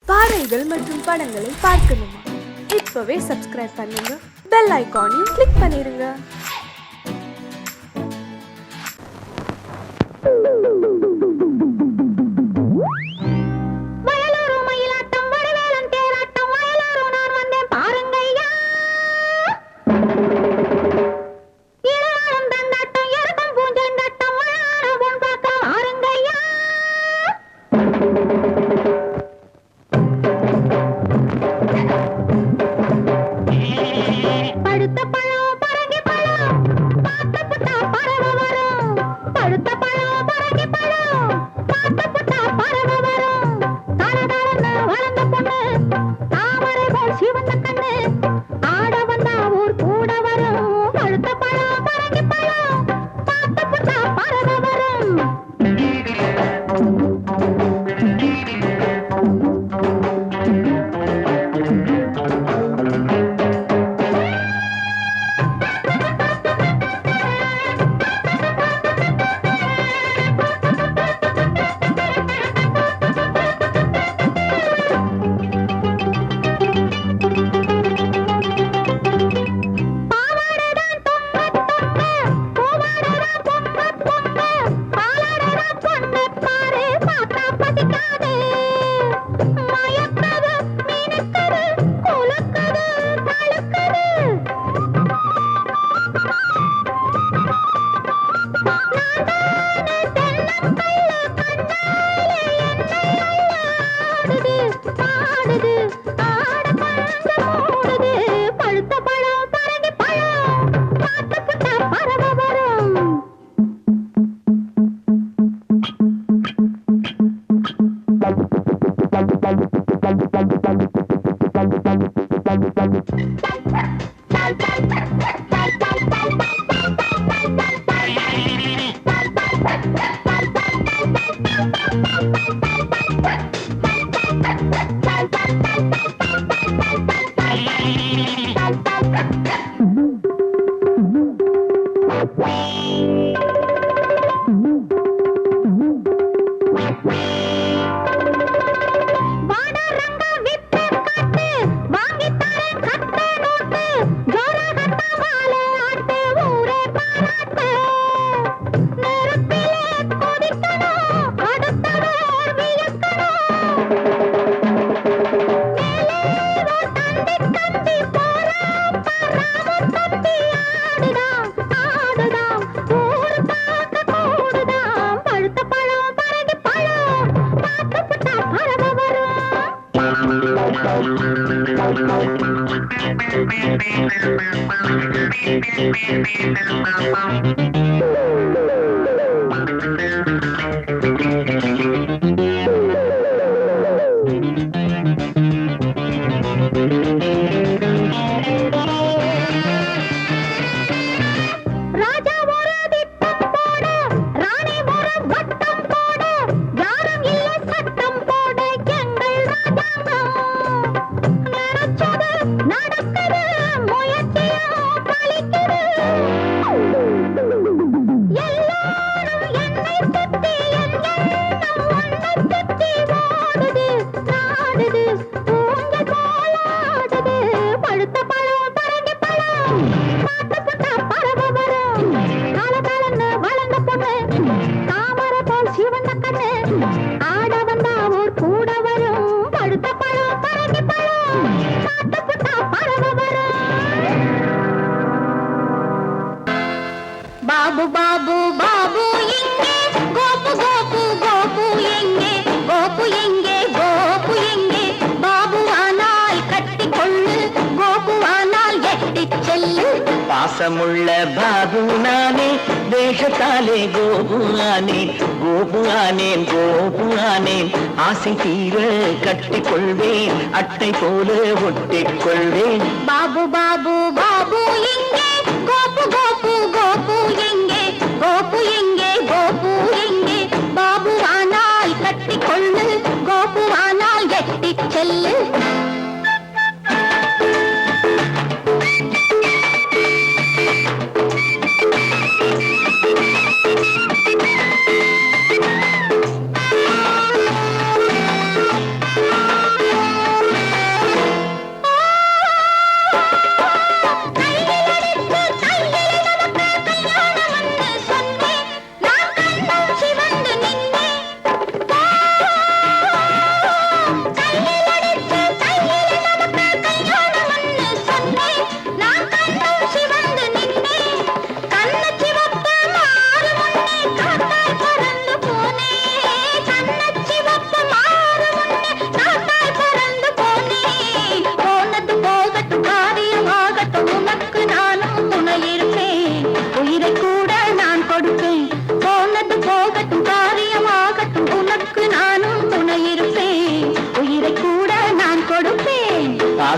பாடல்கள் மற்றும் படங்களை பார்க்கணுமா? இப்பவே சப்ஸ்கிரைப் பண்ணுங்க, பெல் ஐகானையும் கிளிக் பண்ணிருங்க. பாசமுள்ள பாபு நானே, தேசத்தாலே கோபு ஆனேன், கோபு ஆனேன், கோபு ஆனேன். ஆசை தீர கட்டிக்கொள்வேன், அட்டை போல ஒட்டிக்கொள்வேன். பாபு பாபு பாபு எங்கே, கோபு கோபு கோபு எங்கே, கோபு எங்கே, கோபு எங்கே. பாபு ஆனால் கட்டிக்கொள்ளு, கோபு ஆனால் எட்டிச் செல்லு.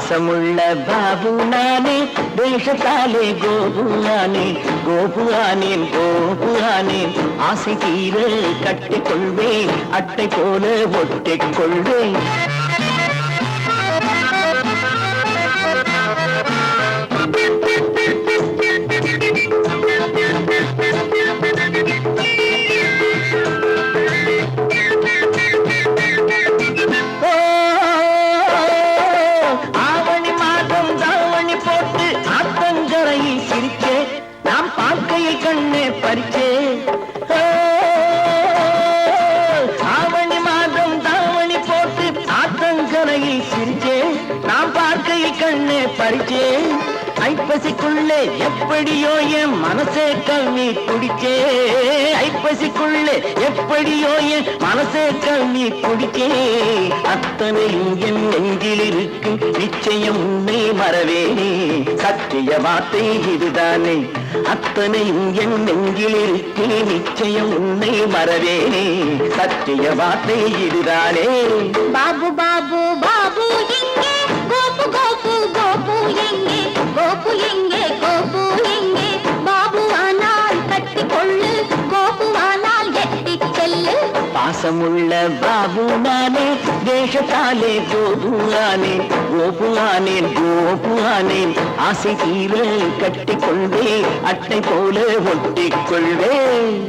பாசமுள்ள பாபு நானே தேசத்தாலே கோபு ஆனேன் கோபு ஆனேன் கோபு ஆனேன் ஆசை தீர கட்டிக்கொள்வேன் அட்டை போல ஒட்டிக் கொள்வேன் கண்ணே பறிச்சே ஆவணி மாதம் தாவணி போட்டு ஆத்தங்கரையில் சிரிச்சே நாம் பார்க்கையில் கண்ணே பறிச்சே ஐப்பசிக்குள்ளே எப்படியோ என் மனசே கல்வி குடிச்சே ஐப்பசிக்குள்ளே எப்படியோ என் மனசே கல்வி குடிச்சே அத்தனையும் என் நெஞ்சில் இருக்கு நிச்சயம் உன்னை மறவேனே சத்திய வார்த்தை இதுதானே அத்தனையும் என் நெஞ்சில் இருக்கு நிச்சயம் உன்னை மறவேனே சத்திய வார்த்தை இதுதானே பாபு பாபு பாபு எங்கே கோபு கோபு கோபு எங்கே கோபு எங்கே கோபு எங்கே பாபுவானால் கட்டிக்கொள்ளு கோபுவானால் எட்டிச் செல்லு பாசமுள்ள பாபு நானே தேசத்தாலே கோபு ஆனேன் கோபு ஆனேன் கோபு ஆனேன் ஆசை தீர கட்டிக்கொள்வேன் அட்டை போல ஒட்டிக் கொள்வேன்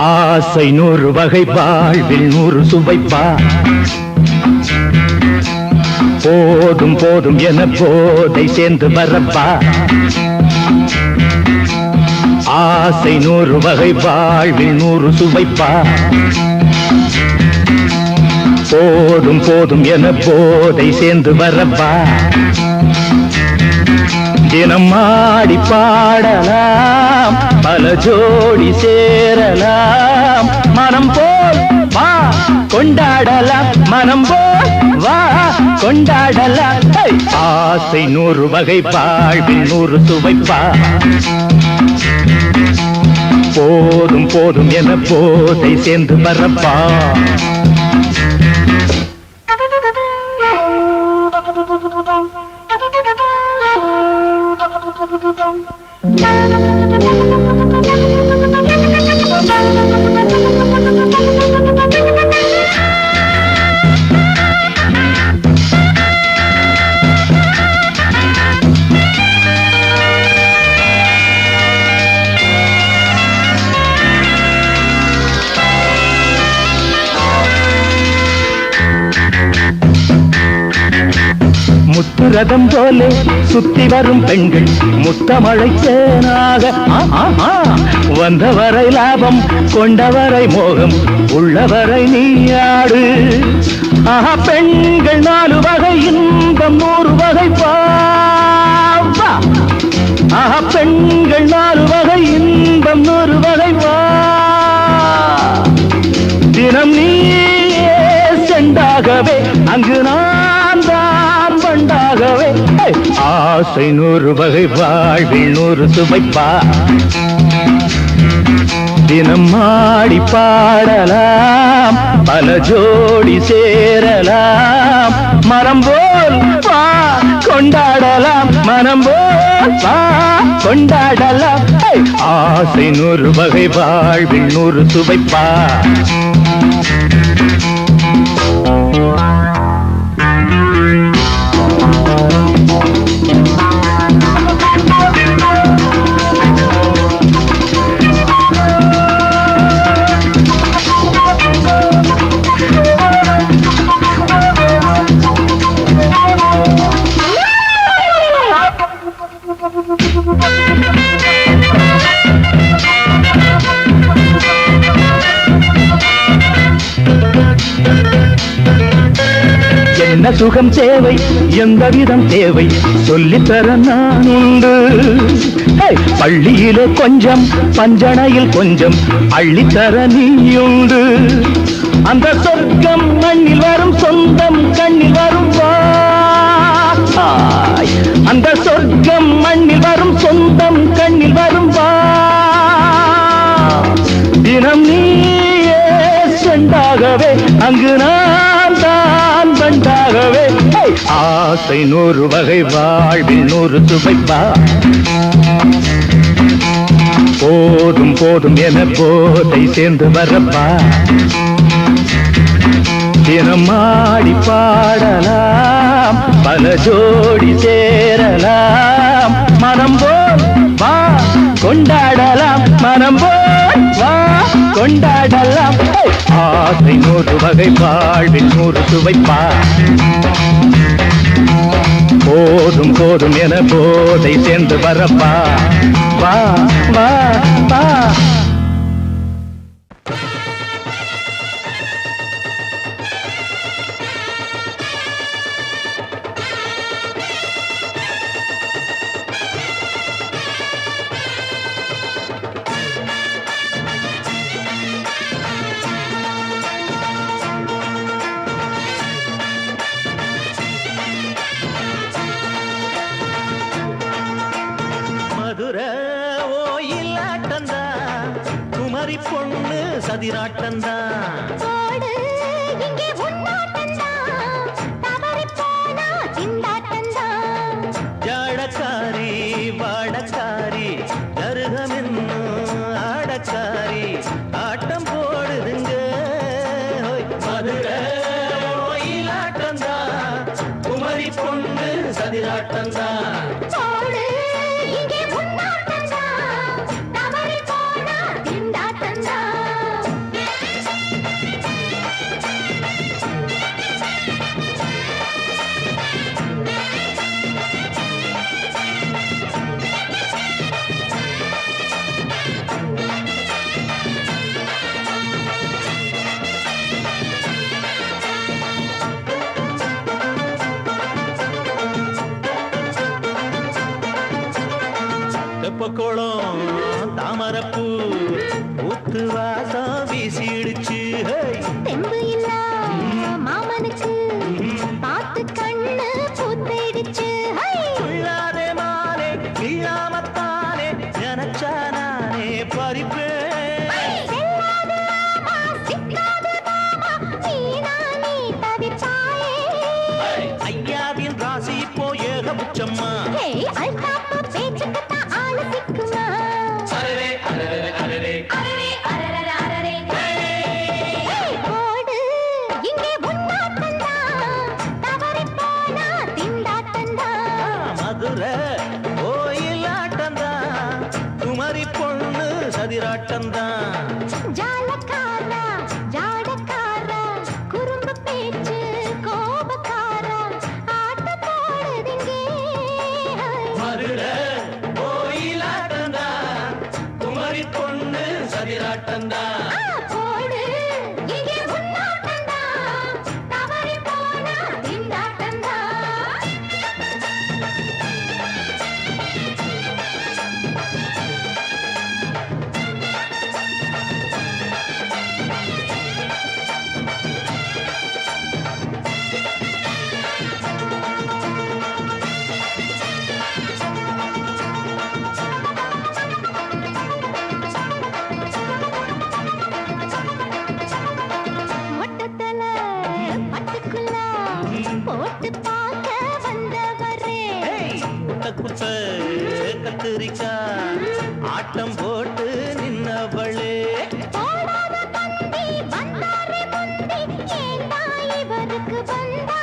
ஆசை 100 வகை வாழ்வில் 100 சுவைப்பா போதும் போதும் என போதை சேர்ந்து வரப்பா ஆசை 100 வகை வாழ்வில் 100 சுவைப்பா போதும் போதும் என போதை சேர்ந்து வரப்பா தினம் ஆடி பாடலாம் பல ஜோடி சேரலாம் மனம் போல் வா கொண்டாடலாம் மனம் போல் வா கொண்டாடலாம் ஆசை 100 வகை வாழ்வில் 100 சுவைப்பா போதும் போதும் என போதை சேர்ந்து வரப்பா முத்துரதம் போலே சுத்தி வரும் பெண்கள் முத்தமழை தேனாக வந்தவரை லாபம் கொண்டவரை மோகம் உள்ளவரை நீயாடு பெண்கள் 4 வகை இன்பம் 100 வகை பாவா பெண்கள் 4 வகை இன்பம் 100 வகை வா தினம் நீயே செண்டாகவே அங்கு நான் தான் வண்டாகவே ஆசை 100 வகை வாழ்வில் 100 சுவைப்பா தினம் ஆடி பாடலாம் பல ஜோடி சேரலாம் மனம் போல் வா கொண்டாடலாம் மனம் போல் வா கொண்டாடலாம் ஆசை 100 வகை வாழ்வில் 100 சுவைப்பா என்ன சுகம் தேவை எந்த விதம் தேவை சொல்லித்தர நான் உண்டு பள்ளியிலே கொஞ்சம் பஞ்சனையில் கொஞ்சம் அள்ளித்தர நீயுண்டு அந்த சொர்க்கம் மண்ணில் வரும் சொந்தம் கண்ணில் வரும் அந்த சொர்க்கம் மண்ணில் வரும் சொந்தம் கண்ணில் வரும் தினம் நீயே செண்டாகவே அங்கு நான் தான் வண்டாகவே ஆசை 100 வகை வாழ்வில் 100 சுவைப்பா போதும் போதும் என போதை சேர்ந்து வரப்பா தினம் ஆடி பாடலாம் பல ஜோடி சேரலாம் மனம் போல் வா கொண்டாடலாம் மனம் போல் வா கொண்டாடலாம் ஆசை 100 வகை வாழ்வில் 100 சுவைப்பா போதும் போதும் என போதை சேர்ந்து வரப்பா வா வா வா சதிராட்டந்தா ஒயிலாட்டந்தா குமரி பொண்ணு சதிராட்டந்தா போடு இங்கே முன்னாட்டந்தா தவறி போனா திண்டாட்டந்தா தெப்பக்குளம் தாமரப்பூ ஊத்து வாசம் வீசிடுச்சு தெம்பு இல்ல மாமனுக்கு பார்த்து கண்ணு பூத்திடுச்சு உள்ளாதே மானே இல்லாமத்தானே நினைச்சா நானே பறிப்பேன் செல்லாது மாமா சிக்காது மாமா நீ தவிச்சாயே ஐயாவின் ராசி இப்போ ஏகபட்சம்மா அல்தாப்பு பேச்சுக்குத்தான் ஆளு சிக்குமா அரரே அரரே அரரே அரரே அரரே அரரே போடு இங்கே முன்னாட்டந்தா தவறி போனா திண்டாட்டந்தா மதுரை கோயிலாட்டந்தா குமரி பொண்ணு சதிராட்டந்தா ஜாலக்காரா ஜாடக்காரா குறும்பு பேச்சு கோபக்காரா ஆட்ட போடுதுங்கே மதுரை கோயிலாட்டந்தா குமரி பொண்ணு சதிராட்டந்தா போடு இங்கே முன்னாட்டந்தா தவறி போனா திண்டாட்டந்தா மொட்டத்தல பட்டுக்குள்ள போட்டு பார்க்க வந்தவரே குட்ட கத்திரிக்கா ஆட்டம் போட்டு நின்னவளே போடாத தந்தி வந்தாரே முந்தி ஏண்டா இவருக்கு வந்தா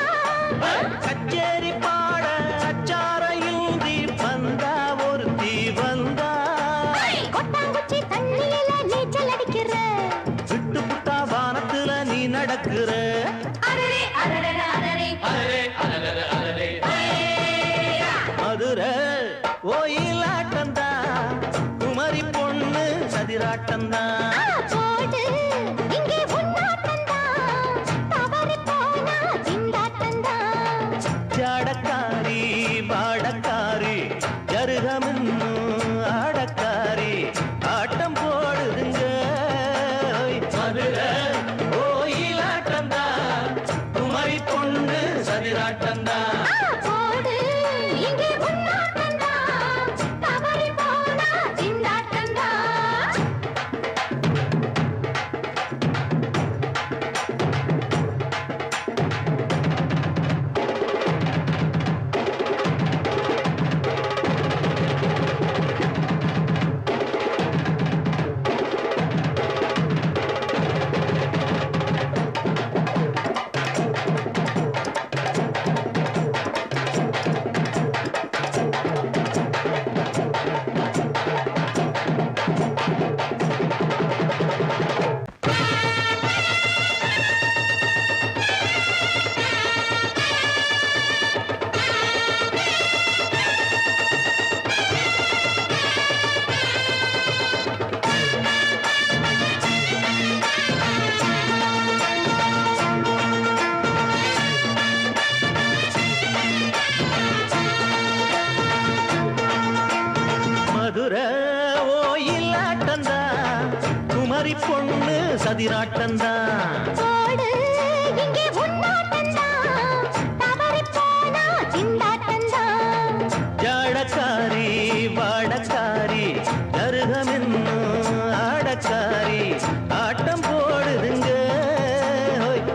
கச்சேரி பாட அச்சாரையுந்தி வந்தா ஒருத்தி வந்தா கொட்டாங்குச்சி தண்ணியில நீச்சல் அடிக்கிற விட்டு புட்டா வானத்துல நீ நடக்கிற அரரே அரரே அரரே அரரே அரரே அரரே மதுரை கோயிலாட்டந்தா குமரி பொண்ணு சதிராட்டந்தா போடு இங்கே முன்னாட்டந்தா தவறி போனா திண்டாட்டந்தா ஜாடக்காரி பாடக்காரி ஜருகமின்னு ஆடக்காரி ஆட்டம் போடுதுங்க மதுரை கோயிலாட்டந்தா குமரி பொண்ணு சதிராட்டந்தா போடு இங்கே முன்னாட்டந்தா தவறி போனா திண்டாட்டந்தா மதுரை ஓயிலாட்டந்தா குமரி பொண்ணு சதிராட்டந்தா போடு இங்கே முன்னாட்டந்தா தவறி போனா திண்டாட்டந்தா ஜாடக்காரி வாடக்காரி கருகமின்னு ஆடக்காரி ஆட்டம் போடுதுங்க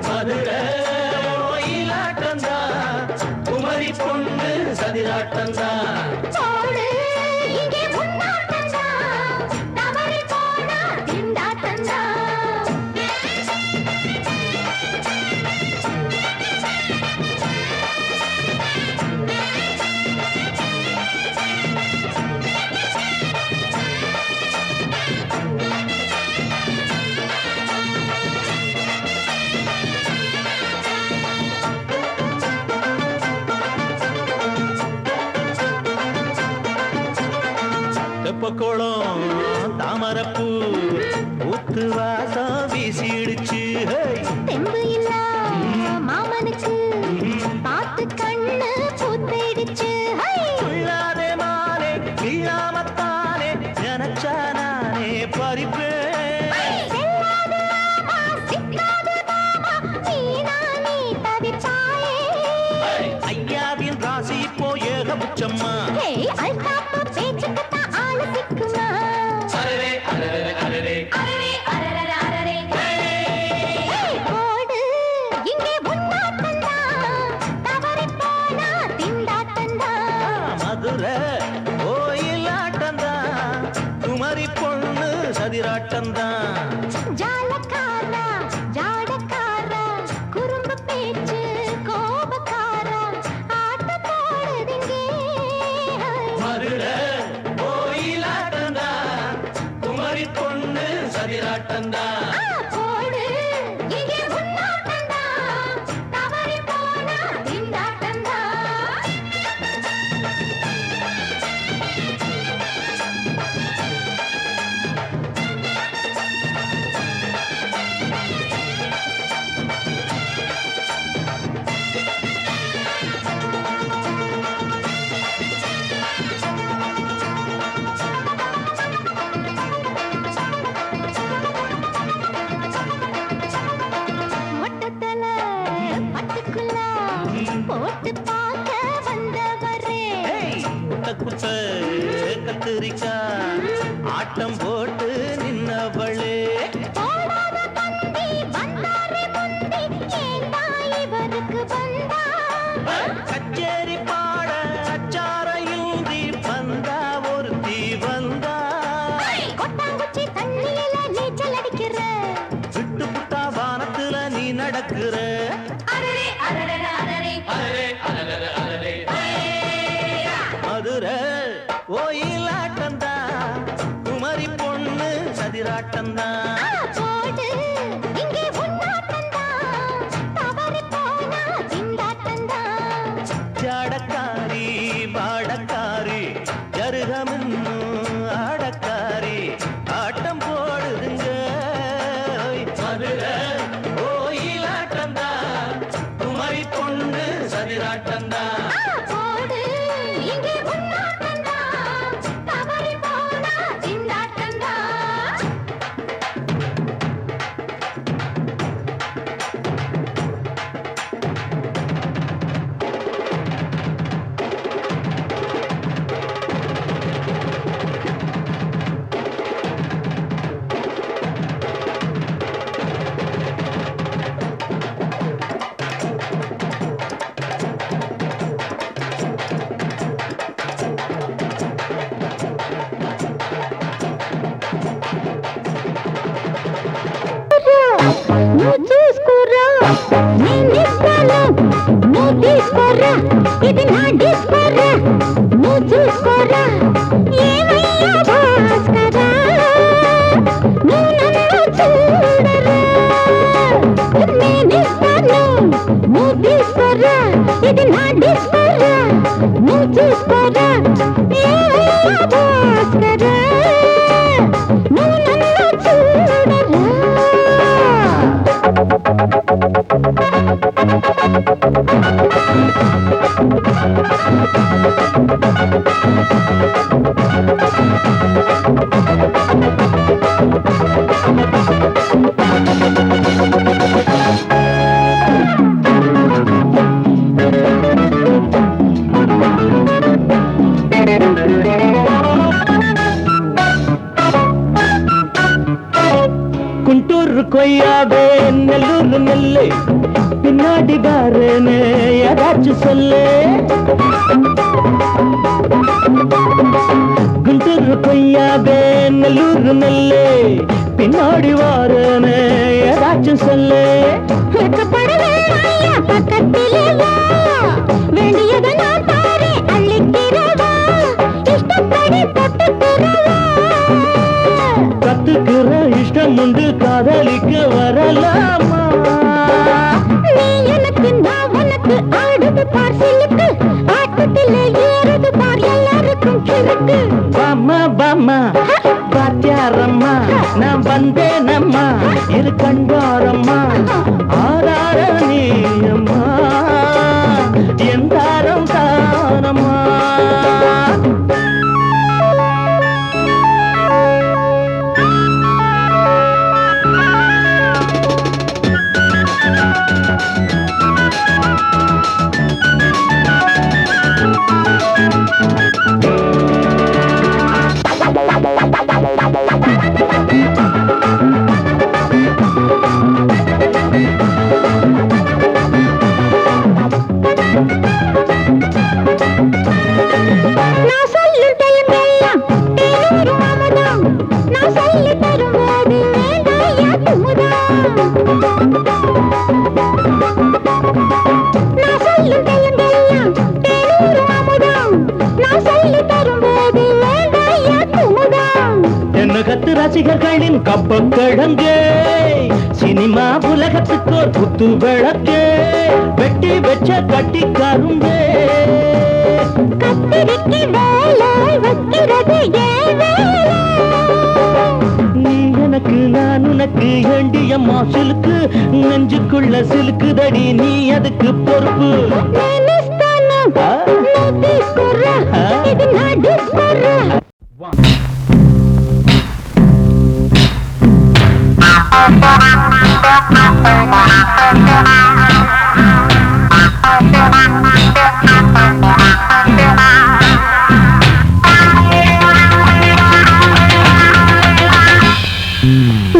மதுரை கோயிலாட்டந்தா குமரி பொண்ணு சதிராட்டந்தா போடு இங்கே முன்னாட்டந்தா தவறி போனா திண்டாட்டந்தா குளம் தாமரப்பூ ஊத்து வாசம் வீசிடுச்சு தெம்பு இல்ல மாமனுக்கு பார்த்து கண்ணு பூத்திடுச்சு உள்ளாதே மானே இல்லாமத்தானே நினைச்சா நானே பறிப்பேன் ஐயாவின் ராசி இப்போ ஏகபட்சம்மா மதுரை கோயிலாட்டந்தான் குமரி பொண்ணு சதிராட்டந்தான் ஜாலக்காரா ஜாடக்காரா குறும்பு பேச்சு கோபக்காரா ஆட்ட போடுதுங்க மதுரை கோயிலாட்டந்தான் குமரி பொண்ணு சதிராட்டந்தான் போடு இங்கே முன்னாட்டந்தா தவறி போனா திண்டாட்டந்தா மொட்டத்தல பட்டுக்குள்ள போட்டு பார்க்க வந்தவரே குட்ட கத்திரிக்கா ஆட்டம் போட்டு நின்னவளே போடாத பந்தி வந்தாரே முந்தி ஏண்டா இவருக்கு வந்தா கச்சேரி பாட அச்சாரையுந்தி வந்தா ஒருத்தி வந்தா கொட்டாங்குச்சி தண்ணியில நீச்சல் அடிக்கிற விட்டு புட்டா வானத்துல நீ நடக்கிற அரரே அரரே அரரே மதுரை கோயிலாட்டந்தா குமரி பொண்ணு சதிராட்டந்தா போடு இங்கே முன்னாட்டந்தா தவறி போனா திண்டாட்டந்தா ஜாடக்காரி பாடக்காரி ஜருகமின்னு ஆடக்காரி ஆட்டம் போடுதுங்க மதுரை கோயிலாட்டந்தா குமரி பொண்ணு சதிராட்டந்தா போடு இங்கே முன்னாட்டந்தா தவறி போனா திண்டாட்டந்தா నువ్వు చూసుకోరా నేను ఇస్తాను నువ్వు తీసుకోరా ఇది నా డిస్కోరా నువ్వు చూసుకోరా ఏమయ్యా భాస్కరా నువ్వు నన్ను చూడరా నేను ఇస్తాను నువ్వు తీసుకోరా ఇది నా డిస్కోరా నువ్వు చూసుకోరా ఏమయ్యా భాస్కరా నువ్వు నన్ను చూడరా குண்டூர் கொய்யாவே நெல்லூர் நெல்லை பின்னாடிகாரனே ஏதாச்சும் சொல்லு குண்டூர் கொய்யாவே நெல்லூர் நெல்லை பின்னாடி வாரனே ஏதாச்சும் சொல்லு பக்கத்திலே வா வேண்டியதை நான் பாரு அள்ளிக்கிறவா இஷ்டப்படி தொட்டுக்கிறவா கத்துக்கிற இஷ்டம் உண்டு காதலிக்க வரலாமா நீ எனக்கு நான் உனக்கு ஆடுது பார் சிலுக்கு ஆட்டத்திலே ஏறுது பார் எல்லாருக்கும் கிறுக்கு பாமா அம்மா பாத்தியாரம்மா நான் வந்தேனம்மா இரு கண்டாரம்மா ஆரார நீ அம்மா எந்தாரம் தானம்மா ரசிகர்களின் கப்பக்கிழங்கே சினிமா உலகத்துக்கு ஒரு புத்து விளக்கே வெட்டி வச்ச கட்டி கரும்பே நீ எனக்கு நான் உனக்கு ஏண்டிய மாசலுக்கு நெஞ்சுக்குள்ள சிலுக்குதடி நீ அதுக்கு பொறுப்பு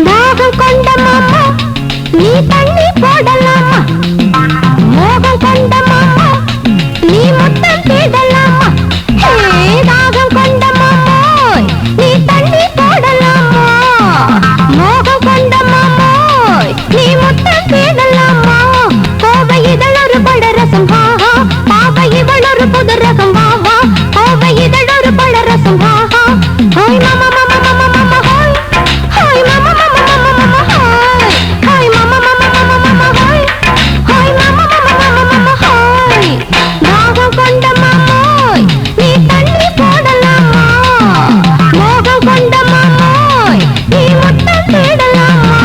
மோகம் கொண்ட மாமா நீ தண்ணி போடலாமா மோகம் கொண்ட மாமா நீ முத்தம் தேடலாமா தாகம் கொண்ட மாமா நீ தண்ணி போடலாமா மோகம் கொண்ட மாமா நீ முத்தம் தேடலாமா கோவை இதழ் ஒரு பழரசம் வாஹா பாவை இவள் ஒரு புது ரகம் வாஹா கோவை இதழ் ஒரு பழரசம் வாஹா ஹோய் மாமா மாமா மாமா மாமா ஹோய் ஹோய் மாமா மாமா மாமா மாமா ஹோய் ஹோய் மாமா மாமா மாமா மாமா ஹோய் ஹோய் மாமா மாமா மாமா மாமா ஹோய் தாகம் கொண்ட மாமோய் நீ தண்ணி போடலாமா மோகம் கொண்ட மாமோய் நீ முத்தம் தேடலாமா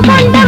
கொண்ட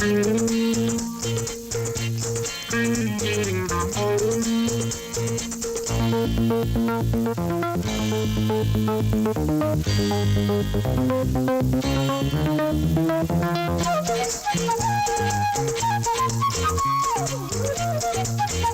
Thank you.